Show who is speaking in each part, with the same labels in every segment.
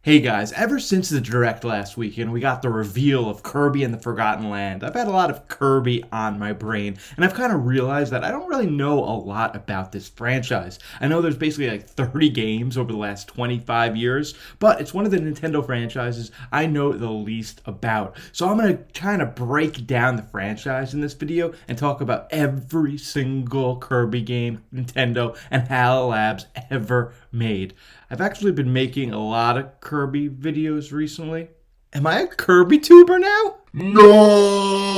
Speaker 1: Hey guys, ever since the Direct last weekend, we got the reveal of Kirby and the Forgotten Land. I've had a lot of Kirby on my brain, and I've kind of realized that I don't really know a lot about this franchise. I know there's basically like 30 games over the last 25 years, but it's one of the Nintendo franchises I know the least about. So I'm going to kind of break down the franchise in this video and talk about every single Kirby game Nintendo and HAL Labs ever made. I've actually been making a lot of Kirby videos recently. Am I a Kirby tuber now?
Speaker 2: No!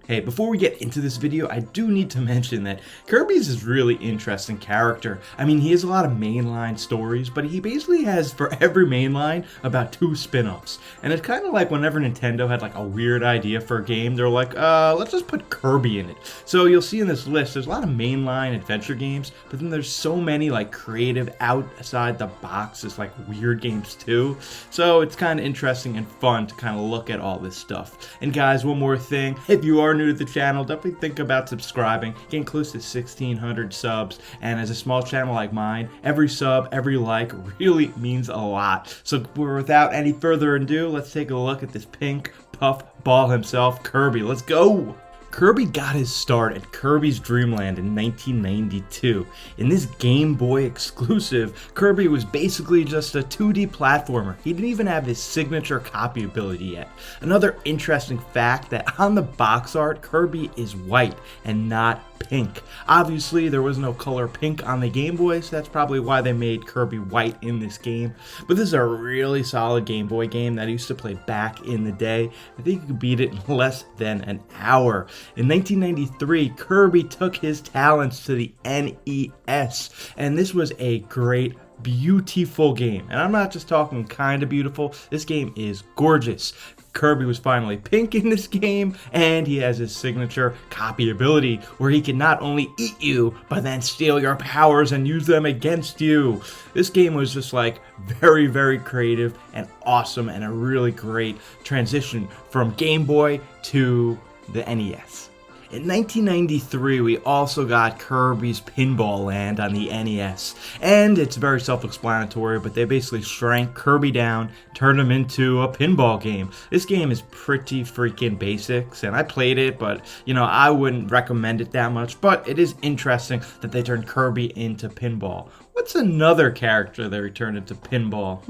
Speaker 1: Hey, before we get into this video, I do need to mention that Kirby's is really interesting character. I mean, he has a lot of mainline stories, but he basically has, for every mainline, about 2 spin-offs. And it's kind of like whenever Nintendo had like a weird idea for a game, they're like, let's just put Kirby in it. So you'll see in this list, there's a lot of mainline adventure games, but then there's so many like creative outside the boxes, like weird games too. So it's kind of interesting and fun to kind of look at all this stuff. And guys, one more thing, if you are new to the channel, definitely think about subscribing, getting close to 1,600 subs, and as a small channel like mine, every sub, every like really means a lot. So without any further ado, let's take a look at this pink puff ball himself, Kirby. Let's go! Kirby got his start at Kirby's Dream Land in 1992. In this Game Boy exclusive, Kirby was basically just a 2D platformer. He didn't even have his signature copy ability yet. Another interesting fact that on the box art, Kirby is white and not pink. Obviously, there was no color pink on the Game Boy, so that's probably why they made Kirby white in this game. But this is a really solid Game Boy game that I used to play back in the day. I think you could beat it in less than an hour. In 1993, Kirby took his talents to the NES, and this was a great, beautiful game. And I'm not just talking kind of beautiful, this game is gorgeous. Kirby was finally pink in this game, and he has his signature copy ability where he can not only eat you, but then steal your powers and use them against you. This game was just like very, very creative and awesome, and a really great transition from Game Boy to the NES. In 1993, we also got Kirby's Pinball Land on the NES, and it's very self-explanatory, but they basically shrank Kirby down, turned him into a pinball game. This game is pretty freaking basics, and I played it, but, you know, I wouldn't recommend it that much, but it is interesting that they turned Kirby into pinball. What's another character they returned into pinball?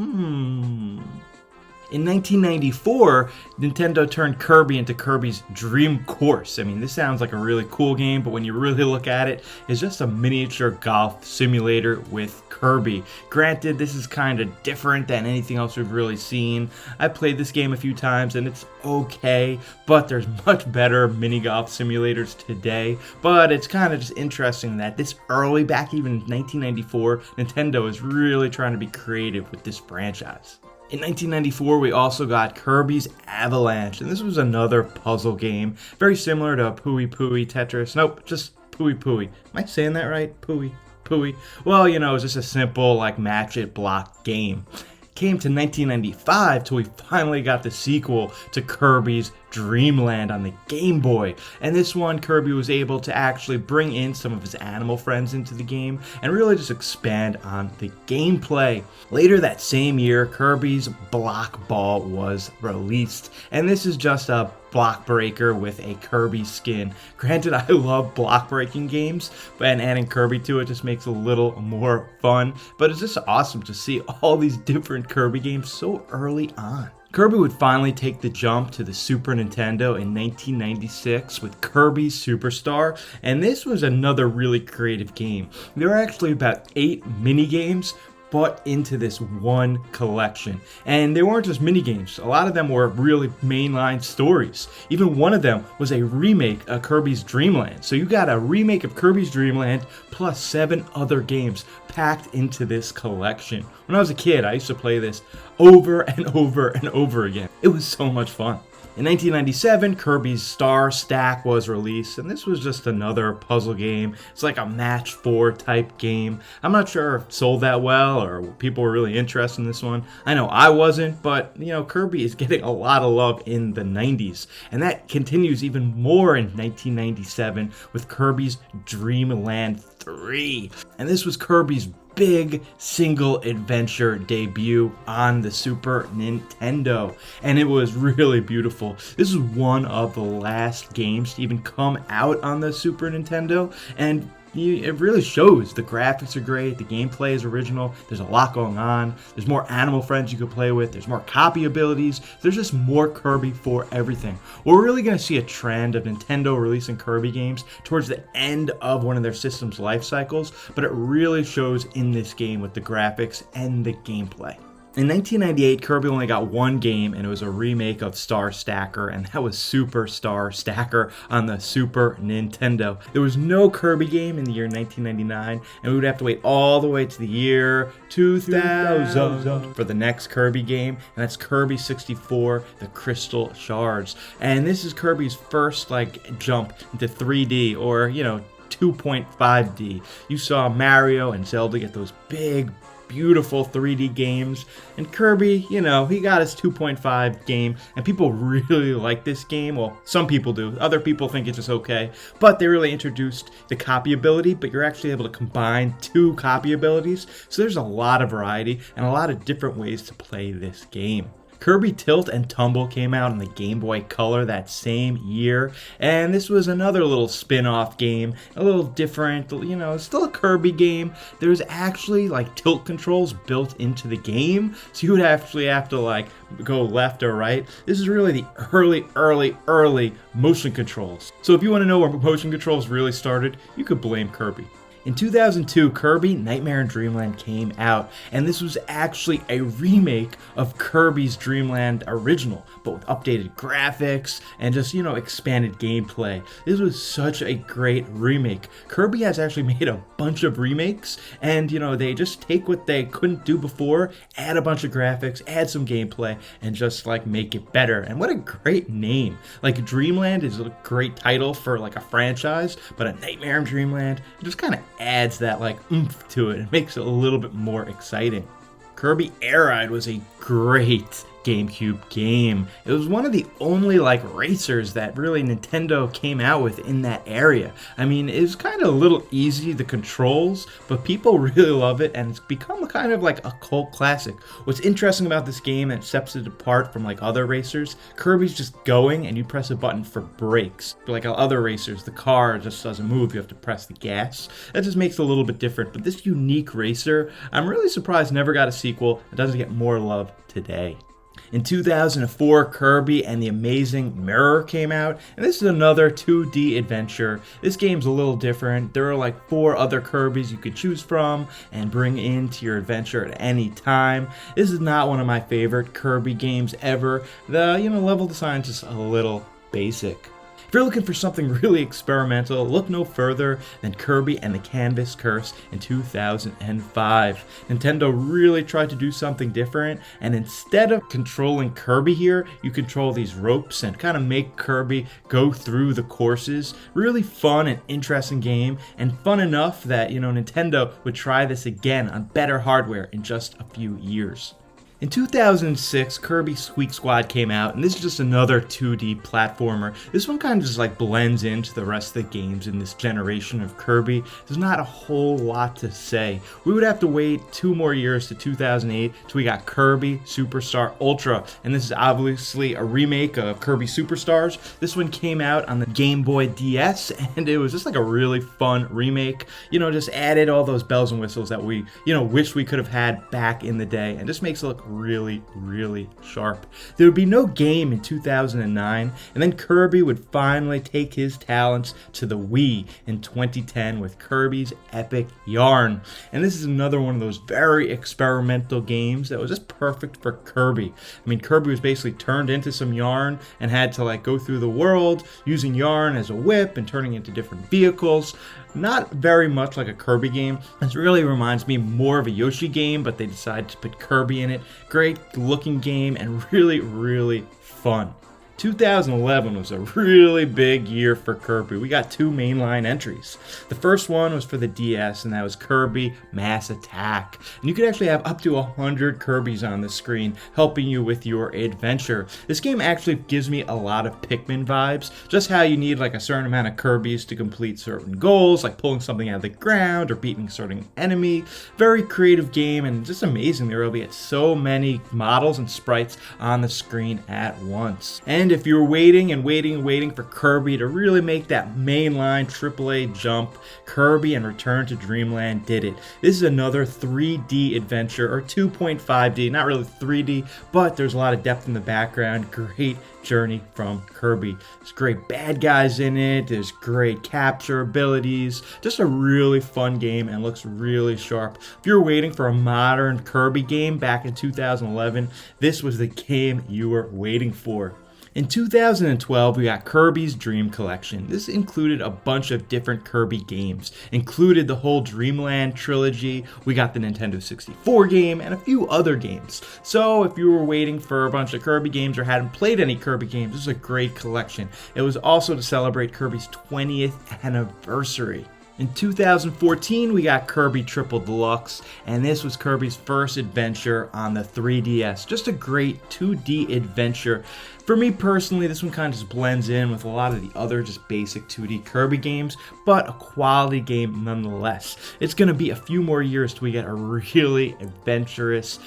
Speaker 1: In 1994, Nintendo turned Kirby into Kirby's Dream Course. I mean, this sounds like a really cool game, but when you really look at it, it's just a miniature golf simulator with Kirby. Granted, this is kind of different than anything else we've really seen. I played this game a few times and it's okay, but there's much better mini golf simulators today. But it's kind of just interesting that this early, back even in 1994, Nintendo is really trying to be creative with this franchise. In 1994, we also got Kirby's Avalanche, and this was another puzzle game, very similar to Pooey Pooey Tetris. Nope, just Pooey Pooey. Am I saying that right? Pooey Pooey. Well, you know, it was just a simple, like, match it block game. Came to 1995 till we finally got the sequel to Kirby's Dream Land on the Game Boy. And this one, Kirby was able to actually bring in some of his animal friends into the game and really just expand on the gameplay. Later that same year, Kirby's Block Ball was released. And this is just a block breaker with a Kirby skin. Granted, I love block breaking games, and adding Kirby to it just makes it a little more fun. But it's just awesome to see all these different Kirby games so early on. Kirby would finally take the jump to the Super Nintendo in 1996 with Kirby Superstar, and this was another really creative game. There were actually about 8 mini games put into this one collection, and they weren't just mini games. A lot of them were really mainline stories. Even one of them was a remake of Kirby's Dream Land. So you got a remake of Kirby's Dream Land plus 7 other games packed into this collection. When I was a kid, I used to play this over and over and over again. It was so much fun. In 1997, Kirby's Star Stack was released, and this was just another puzzle game. It's like a match 4 type game. I'm not sure if it sold that well or people were really interested in this one. I know I wasn't, but Kirby is getting a lot of love in the 90s, and that continues even more in 1997 with Kirby's Dream Land 3. And this was Kirby's big single adventure debut on the Super Nintendo, and it was really beautiful. This is one of the last games to even come out on the Super Nintendo, and it really shows. The graphics are great, the gameplay is original, there's a lot going on, there's more animal friends you can play with, there's more copy abilities, there's just more Kirby for everything. We're really going to see a trend of Nintendo releasing Kirby games towards the end of one of their system's life cycles, but it really shows in this game with the graphics and the gameplay. In 1998, Kirby only got one game, and it was a remake of Star Stacker, and that was Super Star Stacker on the Super Nintendo. There was no Kirby game in the year 1999, and we would have to wait all the way to the year 2000 for the next Kirby game, and that's Kirby 64, The Crystal Shards. And this is Kirby's first jump into 3D, or 2.5D. You saw Mario and Zelda get those big, beautiful 3D games, and Kirby, he got his 2.5 game, and people really like this game. Well, some people do, other people think it's just okay, but they really introduced the copy ability, but you're actually able to combine 2 copy abilities, so there's a lot of variety and a lot of different ways to play this game. Kirby Tilt and Tumble came out on the Game Boy Color that same year, and this was another little spin-off game, a little different, still a Kirby game. There's actually tilt controls built into the game, so you would actually have to go left or right. This is really the early motion controls. So if you want to know where motion controls really started, you could blame Kirby. In 2002, Kirby Nightmare in Dreamland came out, and this was actually a remake of Kirby's Dream Land original, but with updated graphics and just, expanded gameplay. This was such a great remake. Kirby has actually made a bunch of remakes, and, they just take what they couldn't do before, add a bunch of graphics, add some gameplay, and just, make it better. And what a great name. Dreamland is a great title for, a franchise, but a Nightmare in Dreamland, it just kind of adds that oomph to it. It makes it a little bit more exciting. Kirby Air Ride was a great GameCube game. It was one of the only racers that really Nintendo came out with in that area. I mean, it's kind of a little easy, the controls, but people really love it, and it's become kind of a cult classic. What's interesting about this game that sets it apart from other racers, Kirby's just going and you press a button for brakes. Like other racers, the car just doesn't move, you have to press the gas. That just makes it a little bit different, but this unique racer, I'm really surprised never got a sequel. It doesn't get more love today. In 2004, Kirby and the Amazing Mirror came out, and this is another 2D adventure. This game's a little different. There are 4 other Kirbys you could choose from and bring into your adventure at any time. This is not one of my favorite Kirby games ever. The, level design is just a little basic. If you're looking for something really experimental, look no further than Kirby and the Canvas Curse in 2005. Nintendo really tried to do something different, and instead of controlling Kirby here, you control these ropes and kind of make Kirby go through the courses. Really fun and interesting game, and fun enough that, Nintendo would try this again on better hardware in just a few years. In 2006, Kirby Squeak Squad came out, and this is just another 2D platformer. This one kind of just blends into the rest of the games in this generation of Kirby. There's not a whole lot to say. We would have to wait 2 more years to 2008 till we got Kirby Superstar Ultra, and this is obviously a remake of Kirby Superstars. This one came out on the Game Boy DS, and it was just a really fun remake. Just added all those bells and whistles that we, wish we could have had back in the day, and just makes it look really sharp. There would be no game in 2009, and then Kirby would finally take his talents to the Wii in 2010 with Kirby's Epic Yarn. And this is another one of those very experimental games that was just perfect for Kirby. I mean, Kirby was basically turned into some yarn and had to go through the world using yarn as a whip and turning into different vehicles. Not very much like a Kirby game. This really reminds me more of a Yoshi game, but they decided to put Kirby in it. Great looking game and really fun. 2011 was a really big year for Kirby. We got two mainline entries. The first one was for the DS, and that was Kirby Mass Attack. And you could actually have up to 100 Kirbys on the screen helping you with your adventure. This game actually gives me a lot of Pikmin vibes, just how you need like a certain amount of Kirbys to complete certain goals, like pulling something out of the ground or beating a certain enemy. Very creative game, and just amazing they were able to get so many models and sprites on the screen at once. And if you were waiting and waiting and waiting for Kirby to really make that mainline AAA jump, Kirby and Return to Dreamland did it. This is another 3D adventure, or 2.5D, not really 3D, but there's a lot of depth in the background. Great journey from Kirby. There's great bad guys in it, there's great capture abilities, just a really fun game and looks really sharp. If you're waiting for a modern Kirby game back in 2011, this was the game you were waiting for. In 2012, we got Kirby's Dream Collection. This included a bunch of different Kirby games. Included the whole Dreamland trilogy, we got the Nintendo 64 game, and a few other games. So if you were waiting for a bunch of Kirby games or hadn't played any Kirby games, this is a great collection. It was also to celebrate Kirby's 20th anniversary. In 2014, we got Kirby Triple Deluxe, and this was Kirby's first adventure on the 3DS. Just a great 2D adventure. For me personally, this one kind of just blends in with a lot of the other just basic 2D Kirby games, but a quality game nonetheless. It's going to be a few more years till we get a really adventurous,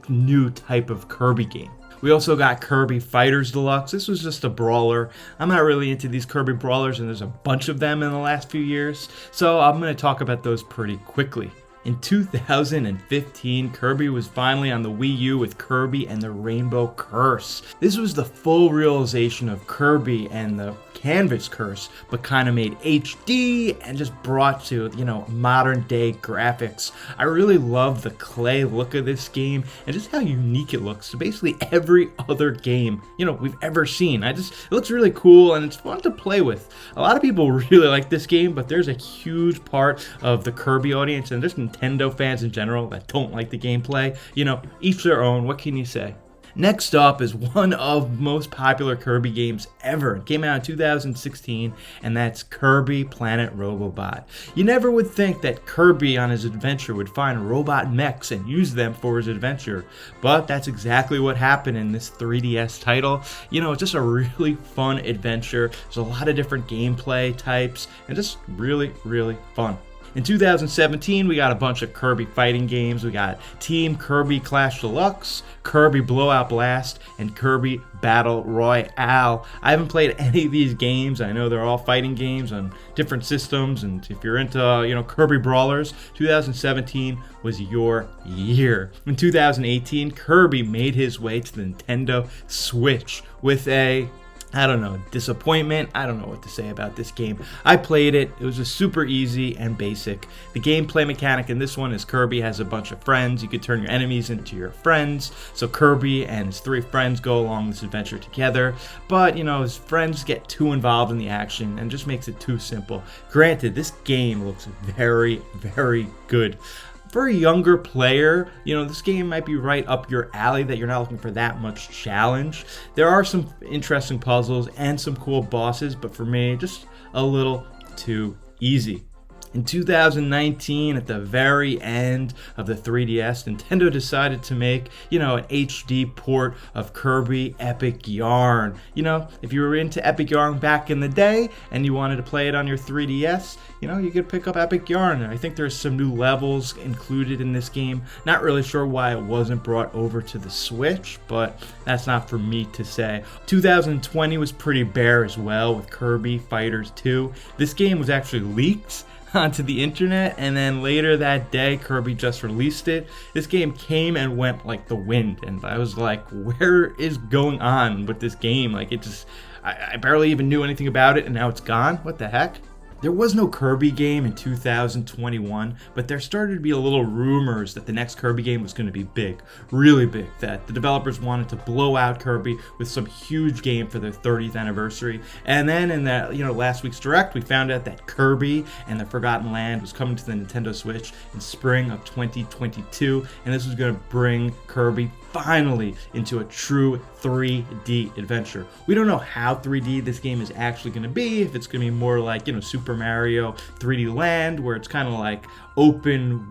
Speaker 1: new type of Kirby game. We also got Kirby Fighters Deluxe. This was just a brawler. I'm not really into these Kirby brawlers, and there's a bunch of them in the last few years, so I'm going to talk about those pretty quickly. In 2015, Kirby was finally on the Wii U with Kirby and the Rainbow Curse. This was the full realization of Kirby and the Canvas Curse, but kind of made HD and just brought to, modern day graphics. I really love the clay look of this game and just how unique it looks to basically every other game, we've ever seen. It looks really cool and it's fun to play with. A lot of people really like this game, but there's a huge part of the Kirby audience and just Nintendo fans in general that don't like the gameplay. Each their own, what can you say? Next up is one of the most popular Kirby games ever. It came out in 2016, and that's Kirby Planet Robobot. You never would think that Kirby on his adventure would find robot mechs and use them for his adventure, but that's exactly what happened in this 3DS title. It's just a really fun adventure. There's a lot of different gameplay types, and just really, really fun. In 2017, we got a bunch of Kirby fighting games. We got Team Kirby Clash Deluxe, Kirby Blowout Blast, and Kirby Battle Royale. I haven't played any of these games. I know they're all fighting games on different systems, and if you're into, Kirby Brawlers, 2017 was your year. In 2018, Kirby made his way to the Nintendo Switch with a disappointment. I don't know what to say about this game. I played it. It was just super easy and basic. The gameplay mechanic in this one is Kirby has a bunch of friends. You could turn your enemies into your friends. So Kirby and his 3 friends go along this adventure together. But, his friends get too involved in the action and just makes it too simple. Granted, this game looks very, very good. For a younger player, this game might be right up your alley that you're not looking for that much challenge. There are some interesting puzzles and some cool bosses, but for me, just a little too easy. In 2019, at the very end of the 3DS, Nintendo decided to make, an HD port of Kirby Epic Yarn. If you were into Epic Yarn back in the day and you wanted to play it on your 3DS, you could pick up Epic Yarn. I think there's some new levels included in this game. Not really sure why it wasn't brought over to the Switch, but that's not for me to say. 2020 was pretty bare as well with Kirby Fighters 2. This game was actually leaked onto the internet, and then later that day Kirby just released it. This game came and went like the wind, and I was like, where is going on with this game? I barely even knew anything about it, and now it's gone. What the heck? There was no Kirby game in 2021, but there started to be a little rumors that the next Kirby game was going to be big, really big, that the developers wanted to blow out Kirby with some huge game for their 30th anniversary. And then in that, last week's Direct, we found out that Kirby and the Forgotten Land was coming to the Nintendo Switch in spring of 2022, and this was going to bring Kirby finally into a true 3D adventure. We don't know how 3D this game is actually going to be, if it's going to be more like, Super Mario 3D Land, where it's kind of like open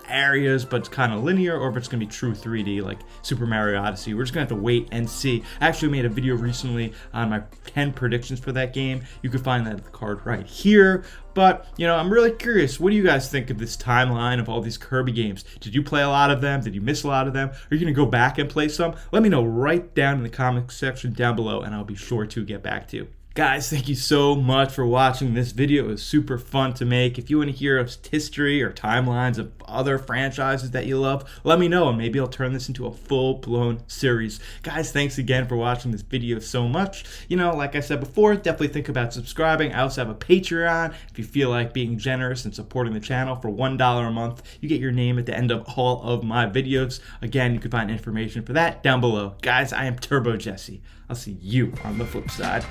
Speaker 1: areas, but it's kind of linear, or if it's going to be true 3D like Super Mario Odyssey. We're just going to have to wait and see. I actually made a video recently on my 10 predictions for that game. You can find that card right here. But, I'm really curious. What do you guys think of this timeline of all these Kirby games? Did you play a lot of them? Did you miss a lot of them? Are you going to go back and play some? Let me know right down in the comment section down below, and I'll be sure to get back to you. Guys, thank you so much for watching this video. It was super fun to make. If you want to hear history or timelines of other franchises that you love, let me know and maybe I'll turn this into a full-blown series. Guys, thanks again for watching this video so much. Like I said before, definitely think about subscribing. I also have a Patreon. If you feel like being generous and supporting the channel for $1 a month, you get your name at the end of all of my videos. Again, you can find information for that down below. Guys, I am Turbo Jesse. I'll see you on the flip side.